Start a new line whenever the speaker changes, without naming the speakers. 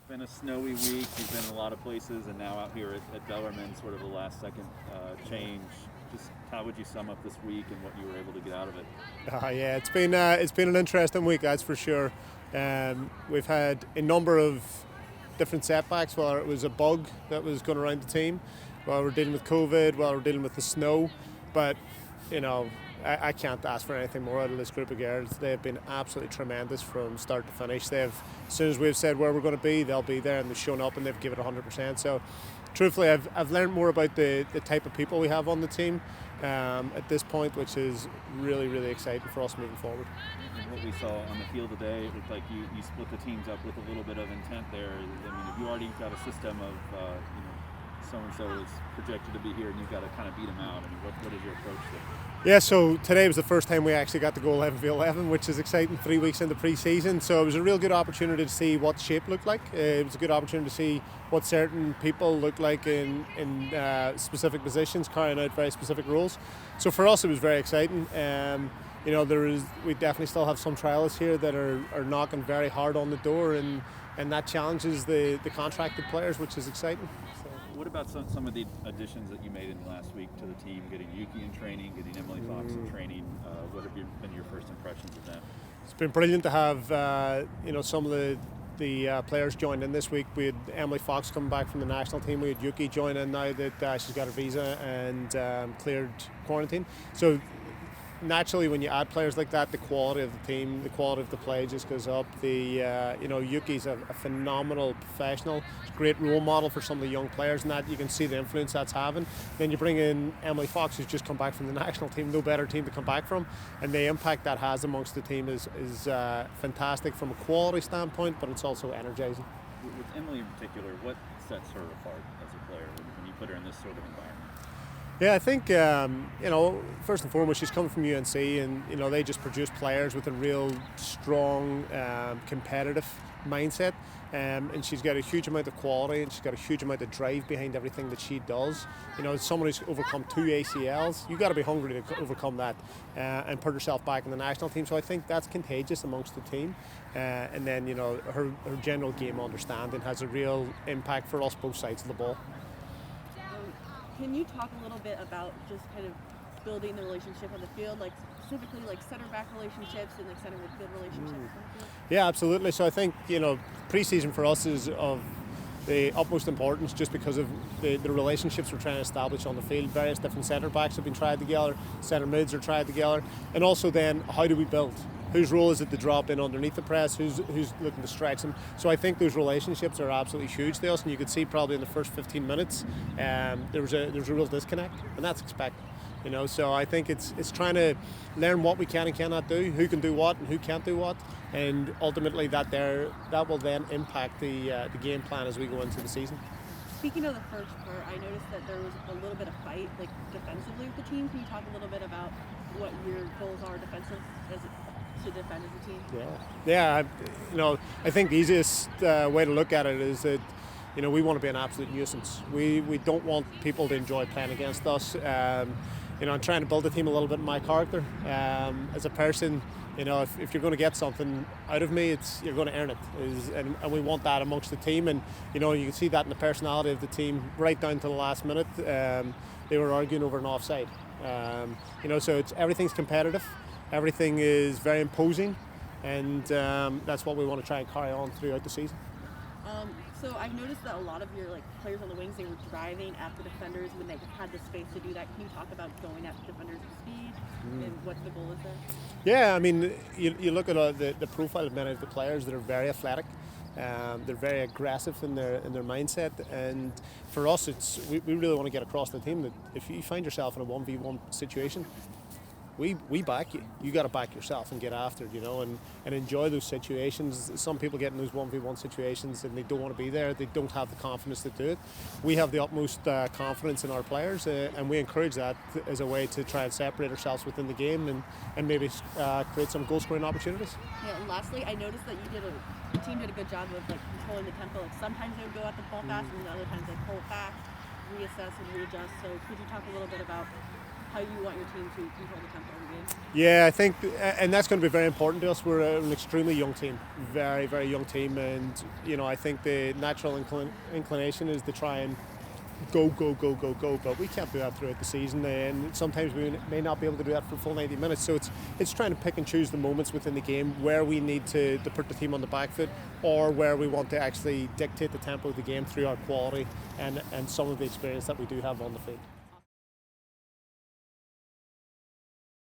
been a snowy week. You've been in a lot of places, and now out here at Bellarmine, sort of a last-second change. Just how would you sum up this week and what you were able to get out of it?
Yeah, it's been an interesting week, that's for sure. We've had a number of different setbacks, whether it was a bug that was going around the team, while we're dealing with COVID, while we're dealing with the snow. But, I can't ask for anything more out of this group of girls. They've been absolutely tremendous from start to finish. As soon as we've said where we're going to be, they'll be there, and they've shown up and they've given it 100%. So, truthfully, I've learned more about the type of people we have on the team at this point, which is really, really exciting for us moving forward.
And what we saw on the field today, it looked like you split the teams up with a little bit of intent there. I mean, if you already got a system of, so-and-so is projected to be here and you've got to kind of beat them out, I mean, what is your approach there?
Yeah, so today was the first time we actually got to go 11v11, which is exciting 3 weeks into pre-season. So it was a real good opportunity to see what shape looked like. It was a good opportunity to see what certain people look like in specific positions, carrying out very specific roles. So for us, it was very exciting. We definitely still have some trialists here that are knocking very hard on the door, and that challenges the contracted players, which is exciting.
What about some of the additions that you made in the last week to the team, getting Yuki in training, getting Emily Fox in training? What have been your first impressions of that?
It's been brilliant to have some of the players joined in this week. We had Emily Fox coming back from the national team. We had Yuki join in now that she's got her visa and cleared quarantine. So naturally, when you add players like that, the quality of the team, the quality of the play just goes up. Yuki's a phenomenal professional, great role model for some of the young players, and that you can see the influence that's having. Then you bring in Emily Fox, who's just come back from the national team, no better team to come back from, and the impact that has amongst the team is fantastic from a quality standpoint, but it's also energizing.
With Emily in particular, what sets her apart as a player when you put her in this sort of environment?
Yeah, I think, first and foremost, she's coming from UNC, and, they just produce players with a real strong, competitive mindset. And she's got a huge amount of quality, and she's got a huge amount of drive behind everything that she does. As someone who's overcome 2 ACLs, you've got to be hungry to overcome that and put herself back in the national team. So I think that's contagious amongst the team. And then, her general game understanding has a real impact for us both sides of the ball.
Can you talk a little bit about just kind of building the relationship on the field, like specifically like center-back relationships and like center-midfield relationships on the field?
Yeah, absolutely. So I think, pre-season for us is of the utmost importance just because of the relationships we're trying to establish on the field. Various different centre-backs have been tried together, centre-mids are tried together, and also then how do we build? Whose role is it to drop in underneath the press? Who's looking to stretch them? So I think those relationships are absolutely huge to us, and you could see probably in the first 15 minutes there was a real disconnect, and that's expected. So I think it's trying to learn what we can and cannot do, who can do what and who can't do what, and ultimately that will then impact the game plan as we go into the season.
Speaking of the first part, I noticed that there was a little bit of fight, like defensively with the team. Can you talk a little bit about what your goals are defensive to defend as a team?
Yeah. I think the easiest way to look at it is that we want to be an absolute nuisance. We don't want people to enjoy playing against us. I'm trying to build a team a little bit in my character. As a person, if you're going to get something out of me, you're going to earn it. And we want that amongst the team. And, you can see that in the personality of the team right down to the last minute. They were arguing over an offside. So everything's competitive. Everything is very imposing. And that's what we want to try and carry on throughout the season.
So I've noticed that a lot of your players on the wings, they were driving at the defenders when they had the space to do that. Can you talk about going at the defenders with speed and what the goal is there?
Yeah, I mean, you look at the profile of many of the players that are very athletic. They're very aggressive in their mindset, and for us, we really want to get across the team that if you find yourself in a 1v1 situation, we back you. You got to back yourself and get after it, and enjoy those situations. Some people get in those 1v1 situations and they don't want to be there. They don't have the confidence to do it. We have the utmost confidence in our players, and we encourage that as a way to try and separate ourselves within the game and maybe create some goal-scoring opportunities.
Yeah, and lastly, I noticed that the team did a good job of controlling the tempo. Sometimes they would go at the ball fast, and other times they'd pull it back, reassess and readjust. So could you talk a little bit about how you want your team to control the tempo of the game?
Yeah, I think, and that's going to be very important to us. We're an extremely young team, very, very young team, and I think the natural inclination is to try and go, but we can't do that throughout the season, and sometimes we may not be able to do that for full 90 minutes. So it's trying to pick and choose the moments within the game where we need to put the team on the back foot, or where we want to actually dictate the tempo of the game through our quality and some of the experience that we do have on the field.